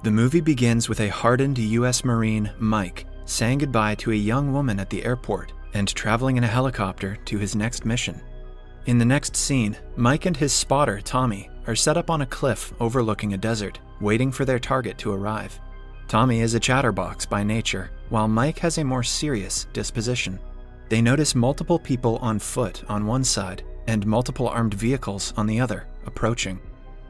The movie begins with a hardened U.S. Marine, Mike, saying goodbye to a young woman at the airport and traveling in a helicopter to his next mission. In the next scene, Mike and his spotter, Tommy, are set up on a cliff overlooking a desert, waiting for their target to arrive. Tommy is a chatterbox by nature, while Mike has a more serious disposition. They notice multiple people on foot on one side and multiple armed vehicles on the other, approaching.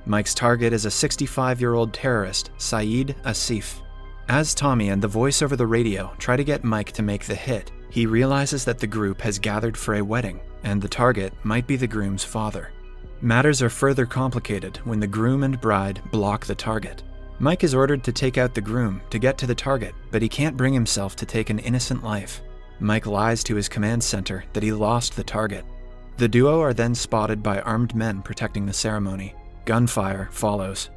Mike's target is a 65-year-old terrorist, Saeed Asif. As Tommy and the voice over the radio try to get Mike to make the hit, he realizes that the group has gathered for a wedding, and the target might be the groom's father. Matters are further complicated when the groom and bride block the target. Mike is ordered to take out the groom to get to the target, but he can't bring himself to take an innocent life. Mike lies to his command center that he lost the target. The duo are then spotted by armed men protecting the ceremony. Gunfire follows.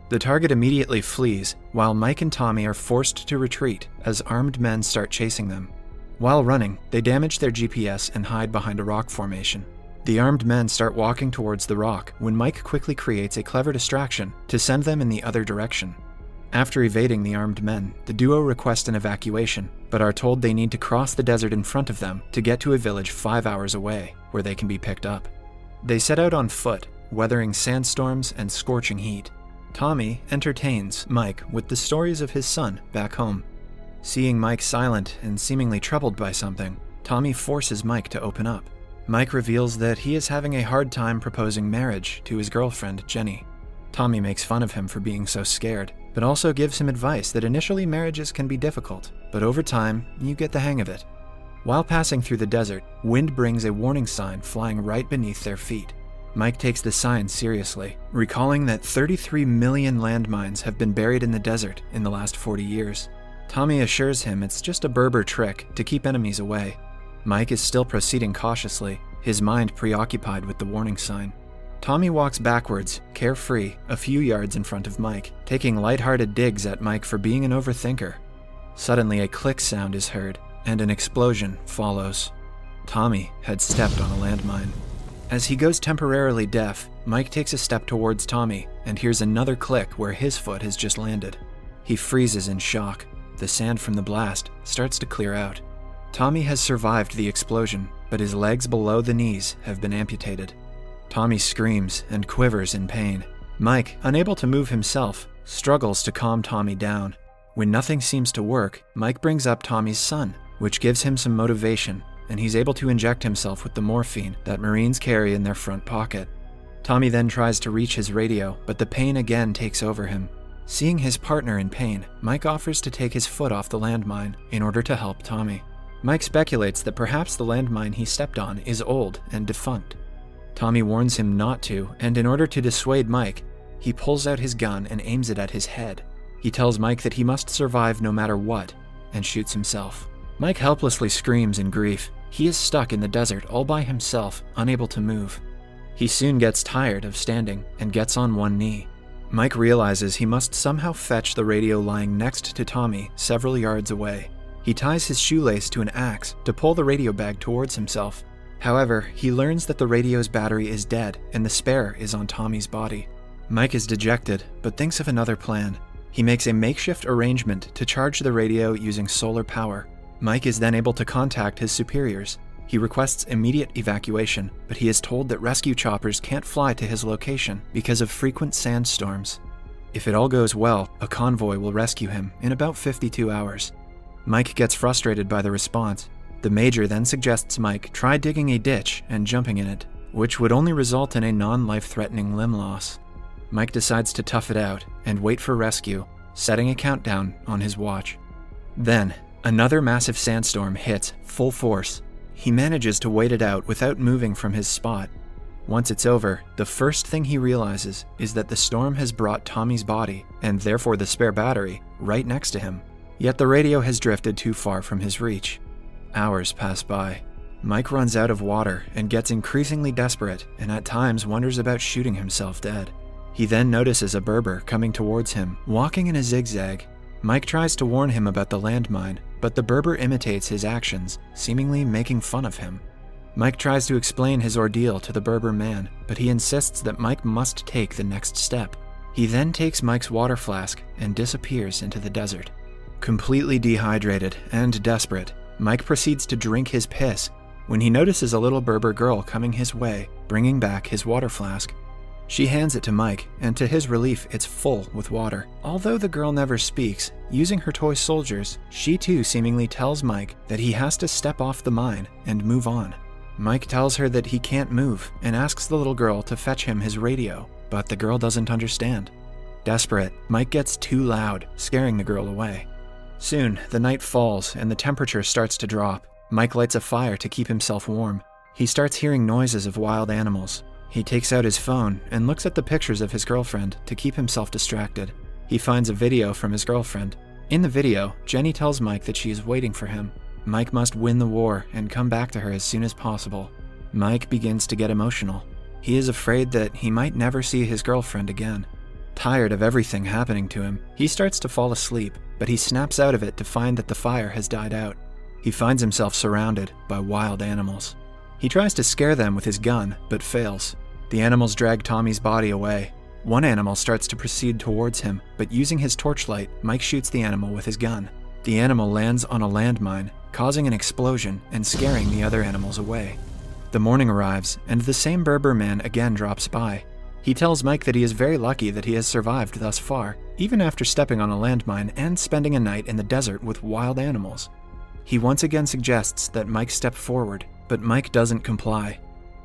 The target immediately flees, while Mike and Tommy are forced to retreat as armed men start chasing them. While running, they damage their GPS and hide behind a rock formation. The armed men start walking towards the rock when Mike quickly creates a clever distraction to send them in the other direction. After evading the armed men, the duo request an evacuation, but are told they need to cross the desert in front of them to get to a village 5 hours away, where they can be picked up. They set out on foot, weathering sandstorms and scorching heat. Tommy entertains Mike with the stories of his son back home. Seeing Mike silent and seemingly troubled by something, Tommy forces Mike to open up. Mike reveals that he is having a hard time proposing marriage to his girlfriend, Jenny. Tommy makes fun of him for being so scared, but also gives him advice that initially marriages can be difficult, but over time, you get the hang of it. While passing through the desert, wind brings a warning sign flying right beneath their feet. Mike takes the sign seriously, recalling that 33 million landmines have been buried in the desert in the last 40 years. Tommy assures him it's just a Berber trick to keep enemies away. Mike is still proceeding cautiously, his mind preoccupied with the warning sign. Tommy walks backwards, carefree, a few yards in front of Mike, taking lighthearted digs at Mike for being an overthinker. Suddenly a click sound is heard, and an explosion follows. Tommy had stepped on a landmine. As he goes temporarily deaf, Mike takes a step towards Tommy and hears another click where his foot has just landed. He freezes in shock. The sand from the blast starts to clear out. Tommy has survived the explosion, but his legs below the knees have been amputated. Tommy screams and quivers in pain. Mike, unable to move himself, struggles to calm Tommy down. When nothing seems to work, Mike brings up Tommy's son, which gives him some motivation, and he's able to inject himself with the morphine that Marines carry in their front pocket. Tommy then tries to reach his radio, but the pain again takes over him. Seeing his partner in pain, Mike offers to take his foot off the landmine in order to help Tommy. Mike speculates that perhaps the landmine he stepped on is old and defunct. Tommy warns him not to, and in order to dissuade Mike, he pulls out his gun and aims it at his head. He tells Mike that he must survive no matter what, and shoots himself. Mike helplessly screams in grief. He is stuck in the desert all by himself, unable to move. He soon gets tired of standing and gets on one knee. Mike realizes he must somehow fetch the radio lying next to Tommy several yards away. He ties his shoelace to an axe to pull the radio bag towards himself. However, he learns that the radio's battery is dead and the spare is on Tommy's body. Mike is dejected, but thinks of another plan. He makes a makeshift arrangement to charge the radio using solar power. Mike is then able to contact his superiors. He requests immediate evacuation, but he is told that rescue choppers can't fly to his location because of frequent sandstorms. If it all goes well, a convoy will rescue him in about 52 hours. Mike gets frustrated by the response. The major then suggests Mike try digging a ditch and jumping in it, which would only result in a non-life-threatening limb loss. Mike decides to tough it out and wait for rescue, setting a countdown on his watch. Then, another massive sandstorm hits full force. He manages to wait it out without moving from his spot. Once it's over, the first thing he realizes is that the storm has brought Tommy's body, and therefore the spare battery, right next to him. Yet the radio has drifted too far from his reach. Hours pass by. Mike runs out of water and gets increasingly desperate, and at times wonders about shooting himself dead. He then notices a Berber coming towards him, walking in a zigzag. Mike tries to warn him about the landmine, but the Berber imitates his actions, seemingly making fun of him. Mike tries to explain his ordeal to the Berber man, but he insists that Mike must take the next step. He then takes Mike's water flask and disappears into the desert. Completely dehydrated and desperate, Mike proceeds to drink his piss when he notices a little Berber girl coming his way, bringing back his water flask. She hands it to Mike, and to his relief, it's full with water. Although the girl never speaks, using her toy soldiers, she too seemingly tells Mike that he has to step off the mine and move on. Mike tells her that he can't move and asks the little girl to fetch him his radio, but the girl doesn't understand. Desperate, Mike gets too loud, scaring the girl away. Soon, the night falls and the temperature starts to drop. Mike lights a fire to keep himself warm. He starts hearing noises of wild animals. He takes out his phone and looks at the pictures of his girlfriend to keep himself distracted. He finds a video from his girlfriend. In the video, Jenny tells Mike that she is waiting for him. Mike must win the war and come back to her as soon as possible. Mike begins to get emotional. He is afraid that he might never see his girlfriend again. Tired of everything happening to him, he starts to fall asleep, but he snaps out of it to find that the fire has died out. He finds himself surrounded by wild animals. He tries to scare them with his gun, but fails. The animals drag Tommy's body away. One animal starts to proceed towards him, but using his torchlight, Mike shoots the animal with his gun. The animal lands on a landmine, causing an explosion and scaring the other animals away. The morning arrives, and the same Berber man again drops by. He tells Mike that he is very lucky that he has survived thus far, even after stepping on a landmine and spending a night in the desert with wild animals. He once again suggests that Mike step forward, but Mike doesn't comply.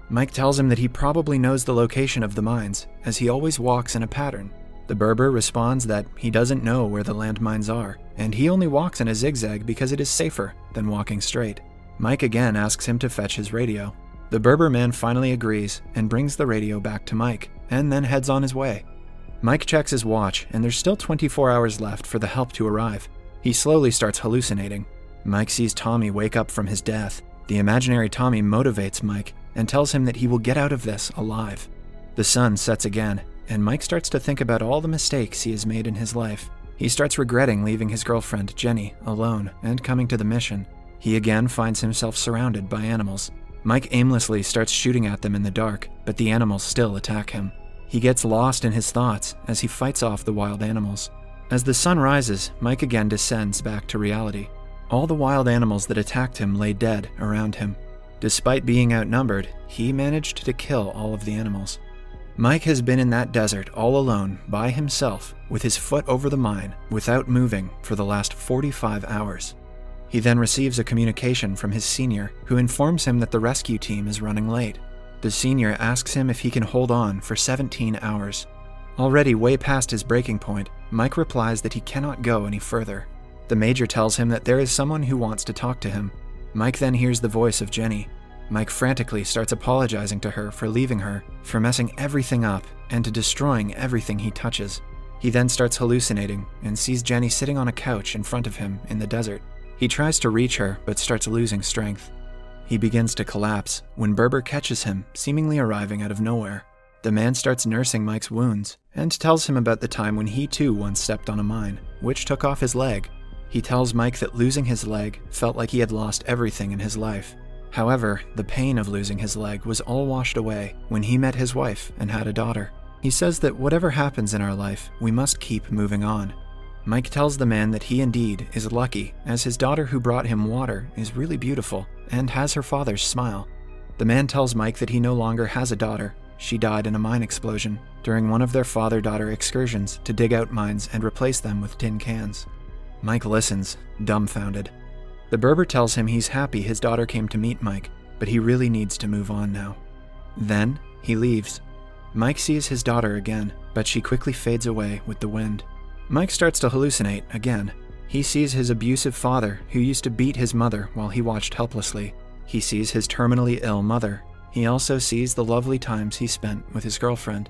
Mike tells him that he probably knows the location of the mines, as he always walks in a pattern. The Berber responds that he doesn't know where the landmines are, and he only walks in a zigzag because it is safer than walking straight. Mike again asks him to fetch his radio. The Berber man finally agrees and brings the radio back to Mike, and then heads on his way. Mike checks his watch, and there's still 24 hours left for the help to arrive. He slowly starts hallucinating. Mike sees Tommy wake up from his death. The imaginary Tommy motivates Mike and tells him that he will get out of this alive. The sun sets again, and Mike starts to think about all the mistakes he has made in his life. He starts regretting leaving his girlfriend, Jenny, alone and coming to the mission. He again finds himself surrounded by animals. Mike aimlessly starts shooting at them in the dark, but the animals still attack him. He gets lost in his thoughts as he fights off the wild animals. As the sun rises, Mike again descends back to reality. All the wild animals that attacked him lay dead around him. Despite being outnumbered, he managed to kill all of the animals. Mike has been in that desert all alone, by himself, with his foot over the mine, without moving for the last 45 hours. He then receives a communication from his senior, who informs him that the rescue team is running late. The senior asks him if he can hold on for 17 hours. Already way past his breaking point, Mike replies that he cannot go any further. The major tells him that there is someone who wants to talk to him. Mike then hears the voice of Jenny. Mike frantically starts apologizing to her for leaving her, for messing everything up, and to destroying everything he touches. He then starts hallucinating and sees Jenny sitting on a couch in front of him in the desert. He tries to reach her, but starts losing strength. He begins to collapse when Berber catches him, seemingly arriving out of nowhere. The man starts nursing Mike's wounds and tells him about the time when he too once stepped on a mine, which took off his leg. He tells Mike that losing his leg felt like he had lost everything in his life. However, the pain of losing his leg was all washed away when he met his wife and had a daughter. He says that whatever happens in our life, we must keep moving on. Mike tells the man that he indeed is lucky, as his daughter who brought him water is really beautiful and has her father's smile. The man tells Mike that he no longer has a daughter. She died in a mine explosion during one of their father-daughter excursions to dig out mines and replace them with tin cans. Mike listens, dumbfounded. The Berber tells him he's happy his daughter came to meet Mike, but he really needs to move on now. Then, he leaves. Mike sees his daughter again, but she quickly fades away with the wind. Mike starts to hallucinate again. He sees his abusive father, who used to beat his mother while he watched helplessly. He sees his terminally ill mother. He also sees the lovely times he spent with his girlfriend.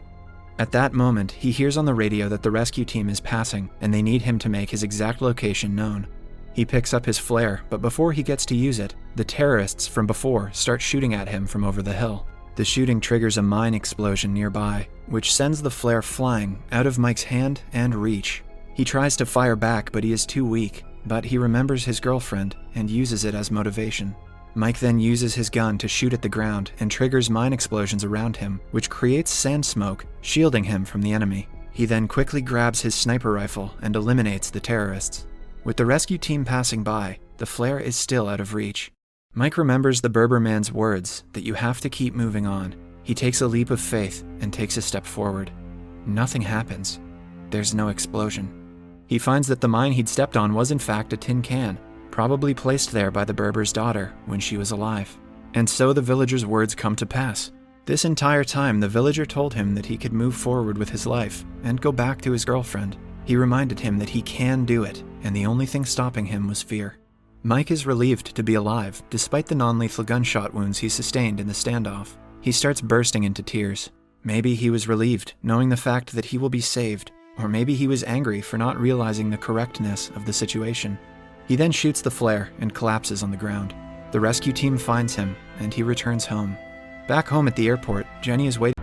At that moment, he hears on the radio that the rescue team is passing, and they need him to make his exact location known. He picks up his flare, but before he gets to use it, the terrorists from before start shooting at him from over the hill. The shooting triggers a mine explosion nearby, which sends the flare flying out of Mike's hand and reach. He tries to fire back, but he is too weak, but he remembers his girlfriend and uses it as motivation. Mike then uses his gun to shoot at the ground and triggers mine explosions around him, which creates sand smoke, shielding him from the enemy. He then quickly grabs his sniper rifle and eliminates the terrorists. With the rescue team passing by, the flare is still out of reach. Mike remembers the Berber man's words that you have to keep moving on. He takes a leap of faith and takes a step forward. Nothing happens. There's no explosion. He finds that the mine he'd stepped on was in fact a tin can, probably placed there by the Berber's daughter when she was alive. And so the villager's words come to pass. This entire time, the villager told him that he could move forward with his life and go back to his girlfriend. He reminded him that he can do it, and the only thing stopping him was fear. Mike is relieved to be alive, despite the non-lethal gunshot wounds he sustained in the standoff. He starts bursting into tears. Maybe he was relieved, knowing the fact that he will be saved, or maybe he was angry for not realizing the correctness of the situation. He then shoots the flare and collapses on the ground. The rescue team finds him, and he returns home. Back home at the airport, Jenny is waiting